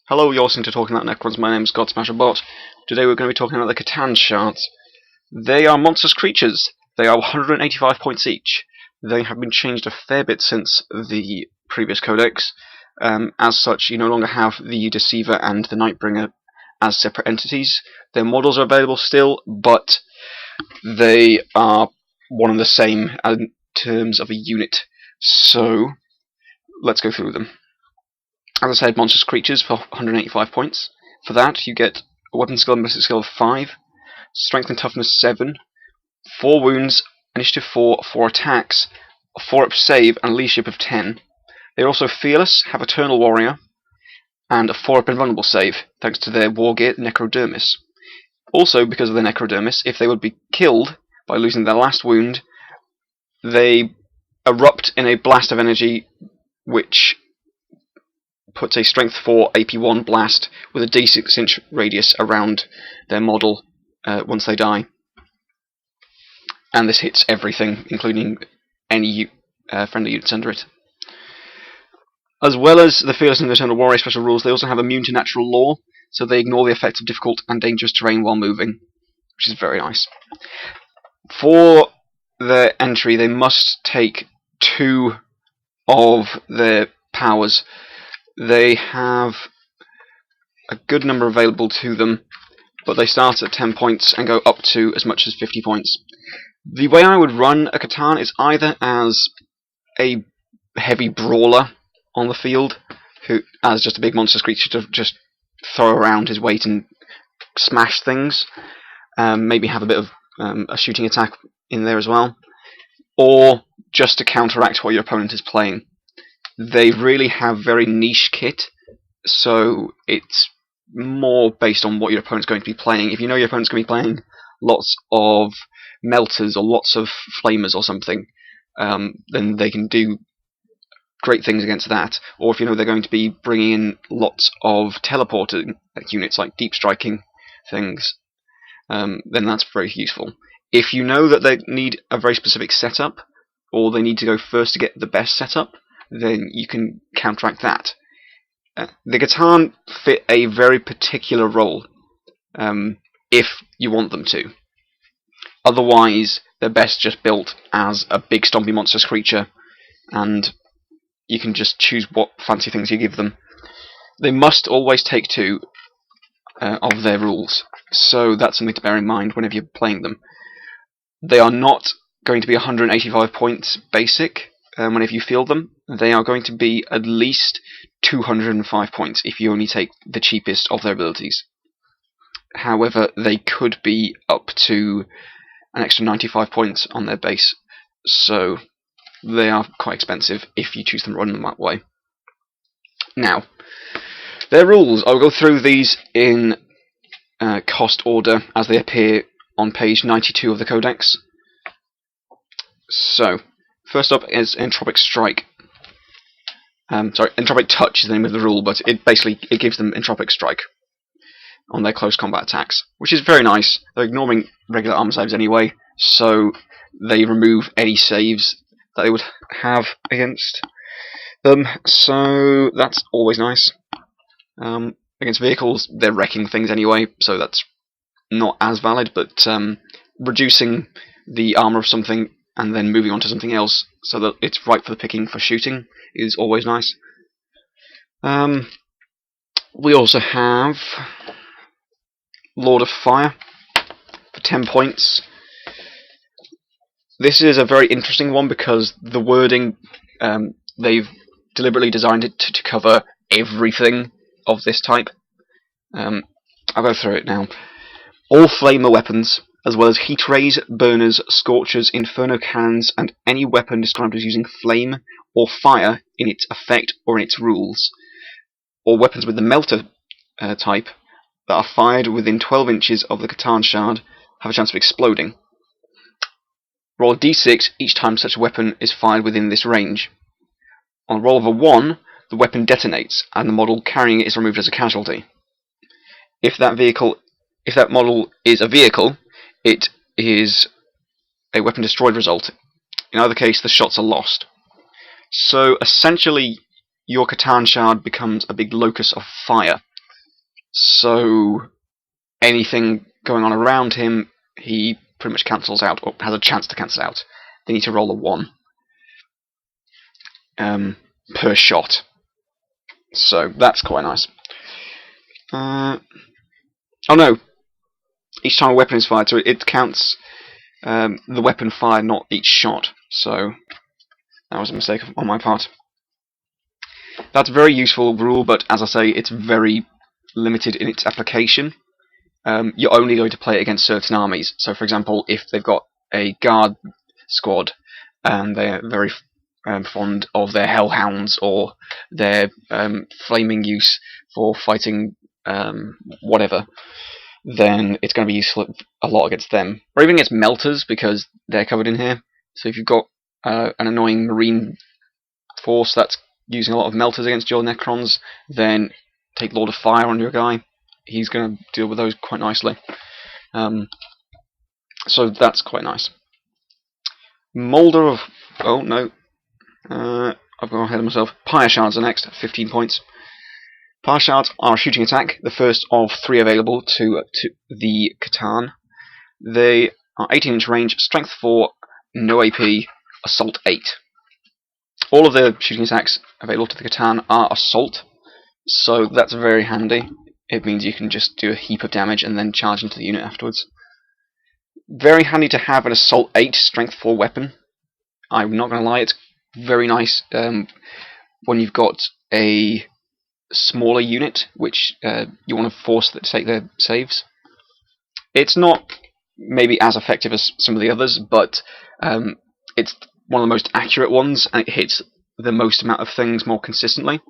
Hello, you're listening to Talking About Necrons. My name is GodSmasherBot. Today we're going to be talking about the Catan Shards. They are monstrous creatures. They are 185 points each. They have been changed a fair bit since the previous codex. As such, you no longer have the Deceiver and the Nightbringer as separate entities. Their models are available still, but they are one and the same in terms of a unit. So, let's go through them. As I said, monstrous creatures for 185 points. For that, you get a weapon skill and ballistic skill of 5, strength and toughness 7, 4 wounds, initiative 4, 4 attacks, a 4-up save, and leadership of 10. They are also fearless, have Eternal Warrior, and a 4-up invulnerable save, thanks to their war gear, Necrodermis. Also, because of the Necrodermis, if they would be killed by losing their last wound, they erupt in a blast of energy which puts a strength 4 AP1 blast with a d6-inch radius around their model once they die. And this hits everything, including any friendly units under it. As well as the Fearless and Eternal Warrior special rules, they also have immune to natural law, so they ignore the effects of difficult and dangerous terrain while moving, which is very nice. For their entry, they must take 2 of their powers. They have a good number available to them, but they start at 10 points and go up to as much as 50 points. The way I would run a Catan is either as a heavy brawler on the field, who as just a big monstrous creature to just throw around his weight and smash things, maybe have a bit of a shooting attack in there as well, or just to counteract what your opponent is playing. They really have very niche kit, so it's more based on what your opponent's going to be playing. If you know your opponent's going to be playing lots of melters or lots of flamers or something, then they can do great things against that. Or if you know they're going to be bringing in lots of teleporting units like deep striking things, then that's very useful. If you know that they need a very specific setup, or they need to go first to get the best setup, then you can counteract that. The Catan fit a very particular role, if you want them to. Otherwise, they're best just built as a big stompy monstrous creature, and you can just choose what fancy things you give them. They must always take 2 of their rules, so that's something to bear in mind whenever you're playing them. They are not going to be 185 points basic whenever you field them. They are going to be at least 205 points if you only take the cheapest of their abilities. However, they could be up to an extra 95 points on their base, so they are quite expensive if you choose to run them that way. Now, their rules, I'll go through these in cost order as they appear on page 92 of the codex. So, first up is Entropic Strike. Entropic Touch is the name of the rule, but it gives them Entropic Strike on their close combat attacks, which is very nice. They're ignoring regular armor saves anyway, so they remove any saves that they would have against them, so that's always nice. Against vehicles, they're wrecking things anyway, so that's not as valid, but reducing the armor of something and then moving on to something else so that it's ripe for the picking for shooting is always nice. We also have Lord of Fire for 10 points. This is a very interesting one because the wording, they've deliberately designed it to cover everything of this type. I'll go through it now. All flamer weapons, as well as heat rays, burners, scorchers, inferno cannons, and any weapon described as using flame or fire in its effect or in its rules, or weapons with the melter type that are fired within 12 inches of the Catan Shard have a chance of exploding. Roll a d6 each time such a weapon is fired within this range. On a roll of a 1, the weapon detonates, and the model carrying it is removed as a casualty. If that model is a vehicle, it is a weapon destroyed result. In either case, the shots are lost. So essentially, your Catan Shard becomes a big locus of fire so anything going on around him, he pretty much cancels out, or has a chance to cancel out. They need to roll a 1 per shot. So that's quite nice. Oh no! Each time a weapon is fired, so it counts the weapon fired, not each shot. So that was a mistake on my part. That's a very useful rule, but as I say, it's very limited in its application. You're only going to play it against certain armies. So, for example, if they've got a guard squad and they're very fond of their hellhounds or their flaming use for fighting whatever, then it's going to be useful a lot against them. Or even against melters, because they're covered in here. So if you've got an annoying marine force that's using a lot of melters against your Necrons, then take Lord of Fire on your guy. He's going to deal with those quite nicely. So that's quite nice. Molder of... Oh, no. I've gone ahead of myself. Pyre Shards are next, 15 points. Pyre Shards are a shooting attack, the first of 3 available to the Catan. They are 18-inch range, strength 4, no AP, assault 8. All of the shooting attacks available to the Catan are assault, so that's very handy. It means you can just do a heap of damage and then charge into the unit afterwards. Very handy to have an assault 8, strength 4 weapon. I'm not going to lie, it's very nice when you've got a smaller unit which you want to force to take their saves. It's not maybe as effective as some of the others, but it's one of the most accurate ones, and it hits the most amount of things more consistently.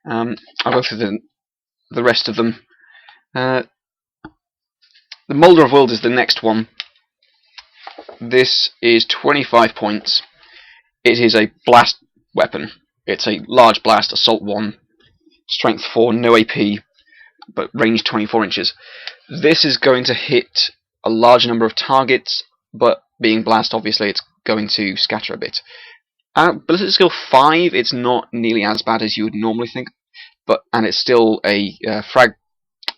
I'll go through the rest of them. The Molder of Worlds is the next one. This is 25 points. It is a blast weapon. It's a large blast, assault 1, strength 4, no AP, but range 24 inches. This is going to hit a large number of targets, but being blast, obviously, it's going to scatter a bit. Ballistic skill 5, it's not nearly as bad as you would normally think, and it's still a frag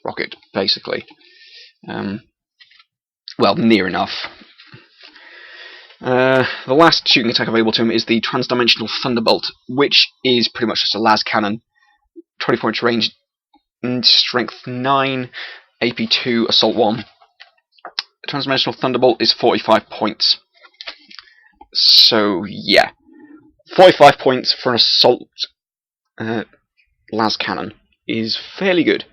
rocket, basically. Well, near enough. The last shooting attack available to him is the Transdimensional Thunderbolt, which is pretty much just a las cannon, 24-inch range, strength 9, AP 2, assault 1. The Transdimensional Thunderbolt is 45 points. So, yeah. 45 points for an assault las cannon is fairly good.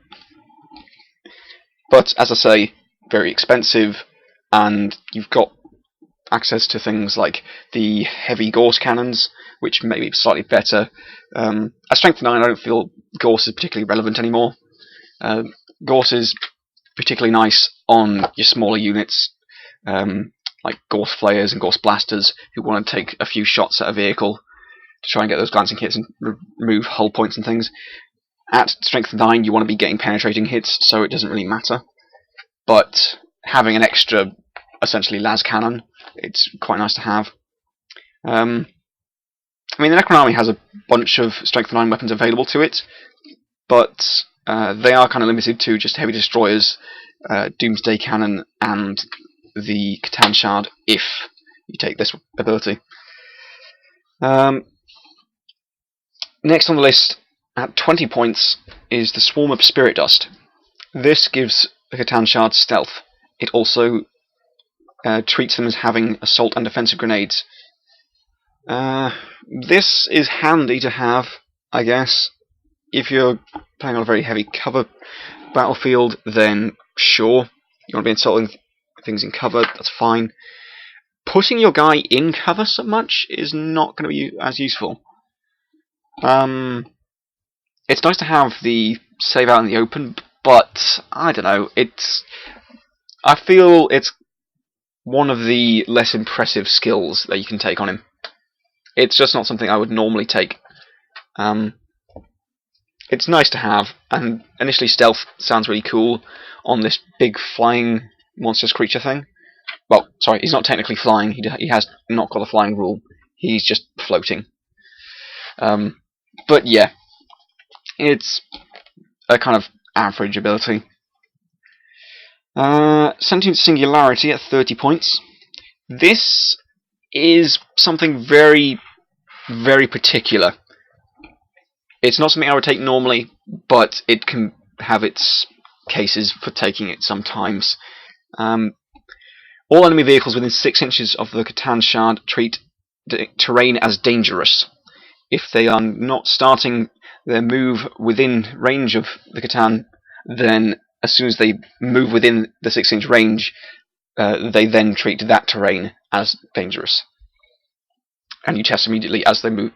But, as I say, very expensive, and you've got access to things like the heavy Gorse cannons, which may be slightly better. At strength 9, I don't feel Gorse is particularly relevant anymore. Gorse is particularly nice on your smaller units, like Gorse Flayers and Gorse Blasters, who want to take a few shots at a vehicle to try and get those glancing hits and remove hull points and things. At strength 9, you want to be getting penetrating hits, so it doesn't really matter. But having an extra, essentially, las cannon, it's quite nice to have. I mean, the Necron army has a bunch of strength 9 weapons available to it, but they are kind of limited to just heavy destroyers, Doomsday Cannon, and the Catan Shard, if you take this ability. Next on the list, at 20 points, is the Swarm of Spirit Dust. This gives the Catan Shard stealth. It also treats them as having assault and defensive grenades. This is handy to have, I guess. If you're playing on a very heavy cover battlefield, then sure, you want to be assaulting things in cover, that's fine. Putting your guy in cover so much is not going to be as useful. It's nice to have the save out in the open, but I don't know, I feel it's one of the less impressive skills that you can take on him. It's just not something I would normally take. It's nice to have, and initially stealth sounds really cool on this big flying monstrous creature thing. Well, sorry, he's not technically flying, he has not got a flying rule, he's just floating. But yeah, it's a kind of average ability. Sentient Singularity at 30 points. This is something very, very particular. It's not something I would take normally, but it can have its cases for taking it sometimes. All enemy vehicles within 6 inches of the Catan Shard treat terrain as dangerous. If they are not starting their move within range of the Catan, then as soon as they move within the 6-inch range, they then treat that terrain as dangerous. And you test immediately as they move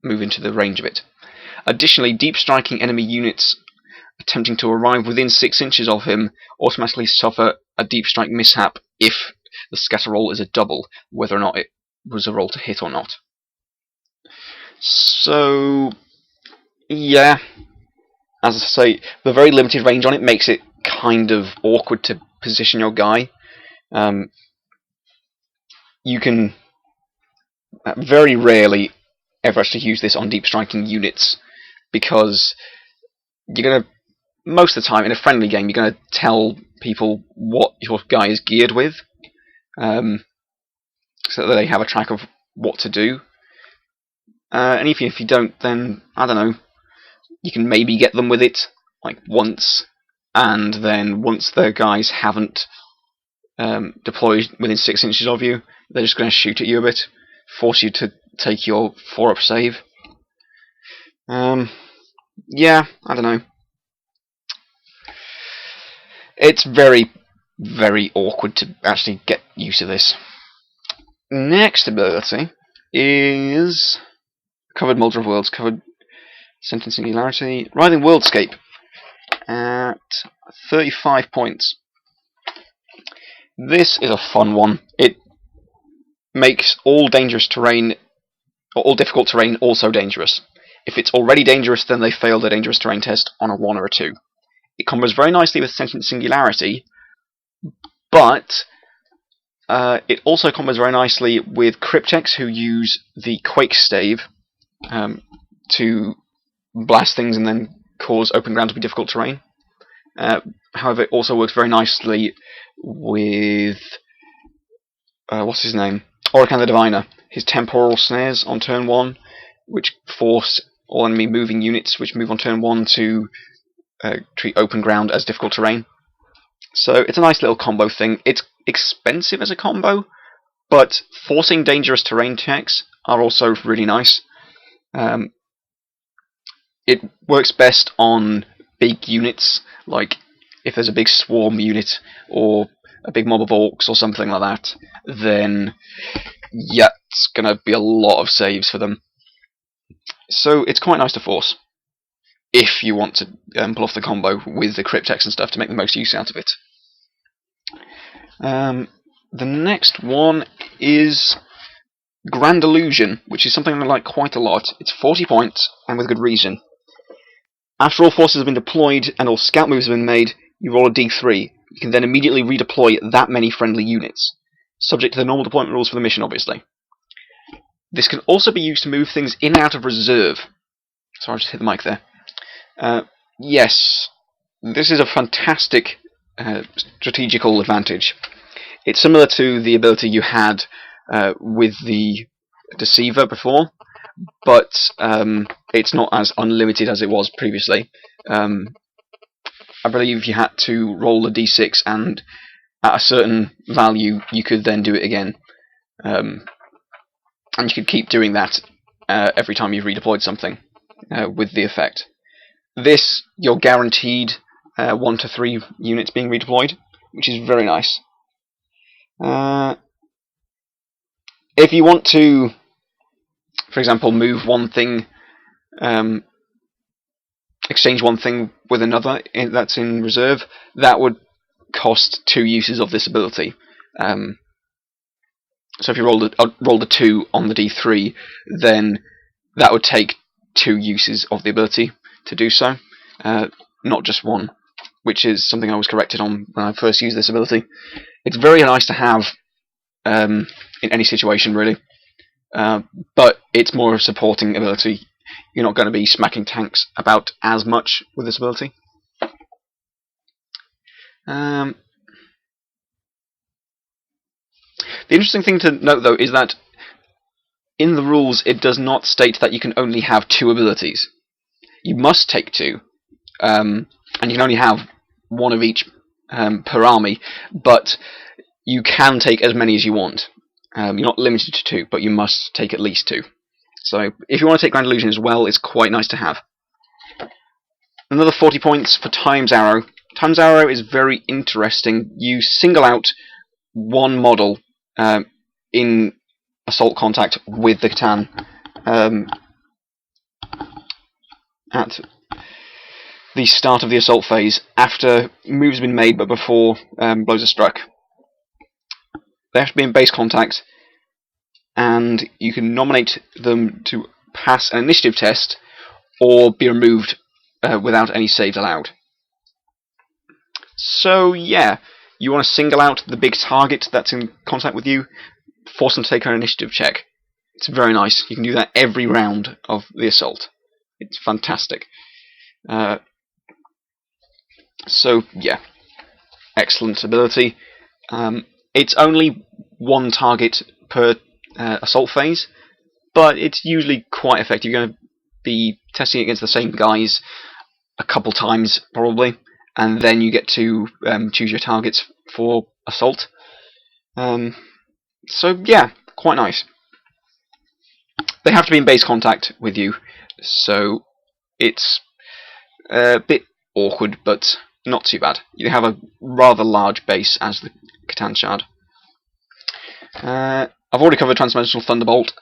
into the range of it. Additionally, deep striking enemy units attempting to arrive within 6 inches of him automatically suffer a deep strike mishap if the scatter roll is a double, whether or not it was a roll to hit or not. So, yeah, as I say, the very limited range on it makes it kind of awkward to position your guy. You can very rarely ever actually use this on deep striking units, because you're going to, most of the time in a friendly game, you're going to tell people what your guy is geared with, so that they have a track of what to do. And even if you don't, then, I don't know, you can maybe get them with it, like, once, and then once their guys haven't deployed within 6 inches of you, they're just going to shoot at you a bit, force you to take your 4-up save. Yeah, I don't know. It's very, very awkward to actually get used to this. Next ability is Covered Molder of Worlds, Covered Sentient Singularity, Writhing Worldscape at 35 points. This is a fun one. It makes all dangerous terrain, or all difficult terrain, also dangerous. If it's already dangerous, then they fail the dangerous terrain test on a 1 or a 2. It combos very nicely with Sentient Singularity, but it also combos very nicely with Cryptex, who use the Quake Stave to blast things and then cause open ground to be difficult terrain. However, it also works very nicely with what's his name? Orican the Diviner. His temporal snares on turn 1, which force all enemy moving units which move on turn 1 to treat open ground as difficult terrain. So it's a nice little combo thing. It's expensive as a combo, but forcing dangerous terrain checks are also really nice. It works best on big units, like if there's a big swarm unit or a big mob of orcs or something like that, then yeah, it's going to be a lot of saves for them. So it's quite nice to force, if you want to pull off the combo with the Cryptex and stuff to make the most use out of it. The next one is Grand Illusion, which is something I like quite a lot. It's 40 points, and with good reason. After all forces have been deployed and all scout moves have been made, you roll a d3. You can then immediately redeploy that many friendly units, subject to the normal deployment rules for the mission, obviously. This can also be used to move things in and out of reserve. Sorry, I just hit the mic there. Yes, this is a fantastic strategical advantage. It's similar to the ability you had with the Deceiver before, but it's not as unlimited as it was previously. I believe you had to roll a d6, and at a certain value you could then do it again. And you could keep doing that every time you've redeployed something with the effect. This, you're guaranteed 1 to 3 units being redeployed, which is very nice. If you want to, for example, move one thing, exchange one thing with another that's in reserve, that would cost 2 uses of this ability. So if you rolled a 2 on the d3, then that would take 2 uses of the ability to do so, not just 1, which is something I was corrected on when I first used this ability. It's very nice to have in any situation, really, but it's more a supporting ability. You're not going to be smacking tanks about as much with this ability. The interesting thing to note, though, is that in the rules it does not state that you can only have 2 abilities. You must take 2, and you can only have 1 of each per army, but you can take as many as you want. You're not limited to 2, but you must take at least 2. So if you want to take Grand Illusion as well, it's quite nice to have. Another 40 points for Time's Arrow. Time's Arrow is very interesting. You single out 1 model in assault contact with the Catan at the start of the assault phase, after moves have been made but before blows are struck. They have to be in base contact, and you can nominate them to pass an initiative test or be removed without any saves allowed. So yeah, you want to single out the big target that's in contact with you, force them to take an initiative check. It's very nice. You can do that every round of the assault. It's fantastic. So yeah, excellent ability. It's only 1 target per assault phase, but it's usually quite effective. You're going to be testing against the same guys a couple times probably, and then you get to choose your targets for assault. So yeah, quite nice. They have to be in base contact with you, so it's a bit awkward, but not too bad. You have a rather large base as the Catan Shard. I've already covered Transdimensional Thunderbolt.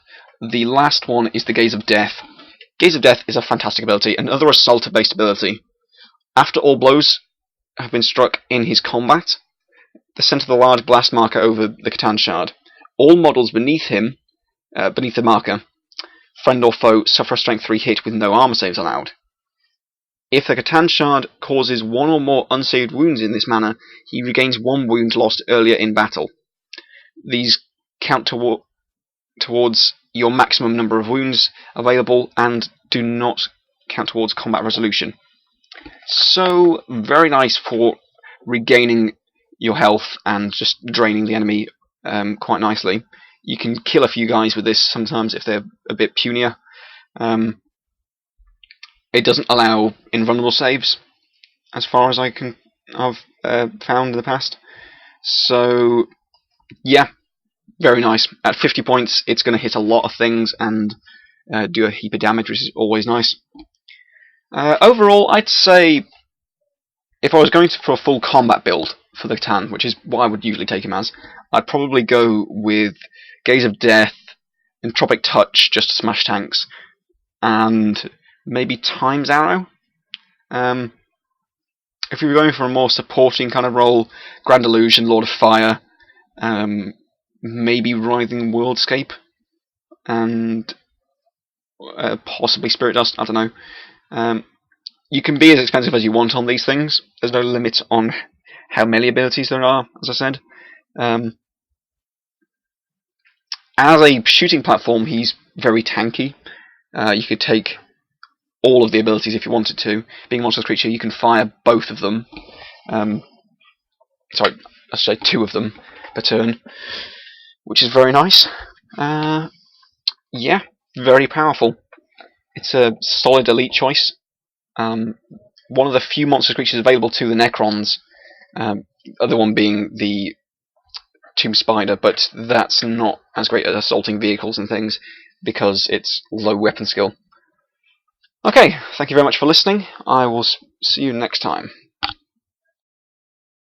The last one is the Gaze of Death. Gaze of Death is a fantastic ability, another assault-based ability. After all blows have been struck in his combat, the centre of the large blast marker over the Catan Shard. All models beneath him, beneath the marker, friend or foe, suffer a strength 3 hit with no armor saves allowed. If the Catan Shard causes 1 or more unsaved wounds in this manner, he regains 1 wound lost earlier in battle. These count towards your maximum number of wounds available and do not count towards combat resolution. So, very nice for regaining your health and just draining the enemy quite nicely. You can kill a few guys with this sometimes if they're a bit punier. It doesn't allow invulnerable saves, as far as I've found in the past. So, yeah, very nice. At 50 points, it's going to hit a lot of things and do a heap of damage, which is always nice. Overall, I'd say if I was going for a full combat build for the Catan, which is what I would usually take him as, I'd probably go with Gaze of Death, Entropic Touch just to smash tanks, and maybe Time's Arrow. If you were going for a more supporting kind of role, Grand Illusion, Lord of Fire, maybe Writhing Worldscape, and possibly Spirit Dust, I don't know. You can be as expensive as you want on these things. There's no limit on how many abilities there are, as I said. As a shooting platform, he's very tanky. You could take all of the abilities if you wanted to. Being a monstrous creature, you can fire both of them. Sorry, I should say 2 of them per turn, which is very nice. Yeah, very powerful. It's a solid elite choice. One of the few monstrous creatures available to the Necrons, other one being the Tomb Spider, but that's not as great at assaulting vehicles and things because it's low weapon skill. Okay, thank you very much for listening. I will see you next time.